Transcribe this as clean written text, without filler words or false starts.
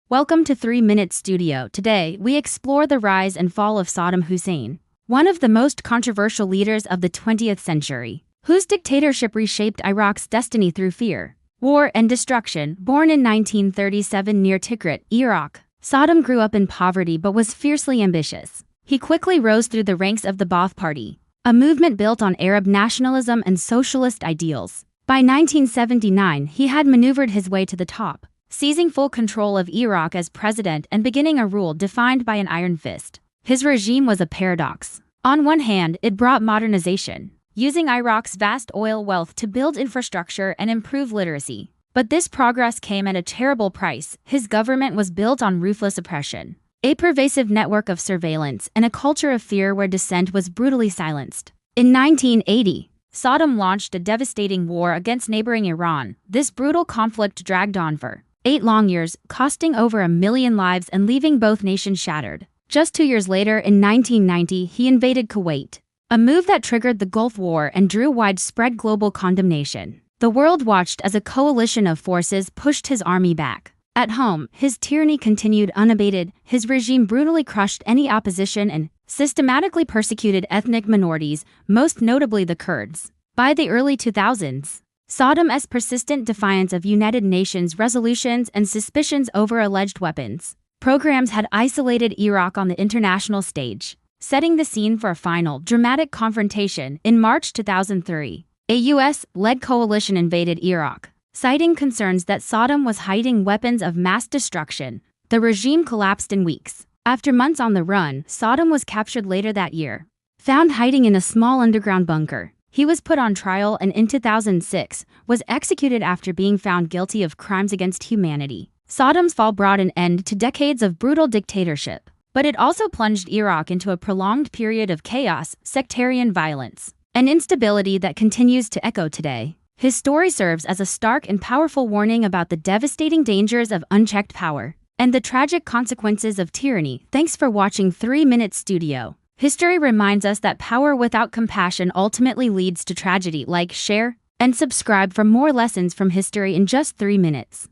Welcome to 3 Minute Studio. Today, we explore the rise and fall of Saddam Hussein, one of the most controversial leaders of the 20th century, whose dictatorship reshaped Iraq's destiny through fear, war, and destruction. Born in 1937 near Tikrit, Iraq, Saddam grew up in poverty but was fiercely ambitious. He quickly rose through the ranks of the Ba'ath Party, a movement built on Arab nationalism and socialist ideals. By 1979, he had maneuvered his way to the top, seizing full control of Iraq as president and beginning a rule defined by an iron fist. His regime was a paradox. On one hand, it brought modernization, using Iraq's vast oil wealth to build infrastructure and improve literacy. But this progress came at a terrible price. His government was built on ruthless oppression, a pervasive network of surveillance, and a culture of fear where dissent was brutally silenced. In 1980, Saddam launched a devastating war against neighboring Iran. This brutal conflict dragged on for 8 long years, costing over 1 million lives and leaving both nations shattered. Just 2 years later, in 1990, he invaded Kuwait, a move that triggered the Gulf War and drew widespread global condemnation. The world watched as a coalition of forces pushed his army back. At home, his tyranny continued unabated. His regime brutally crushed any opposition and systematically persecuted ethnic minorities, most notably the Kurds. By the early 2000s, Saddam's persistent defiance of United Nations resolutions and suspicions over alleged weapons programs had isolated Iraq on the international stage, setting the scene for a final, dramatic confrontation. In March 2003, a U.S.-led coalition invaded Iraq, citing concerns that Saddam was hiding weapons of mass destruction. The regime collapsed in weeks. After months on the run, Saddam was captured later that year, found hiding in a small underground bunker. He was put on trial and in 2006 was executed after being found guilty of crimes against humanity. Saddam's fall brought an end to decades of brutal dictatorship, but it also plunged Iraq into a prolonged period of chaos, sectarian violence, and instability that continues to echo today. His story serves as a stark and powerful warning about the devastating dangers of unchecked power and the tragic consequences of tyranny. Thanks for watching 3 Minute Studio. History reminds us that power without compassion ultimately leads to tragedy. Like, share, and subscribe for more lessons from history in just 3 minutes.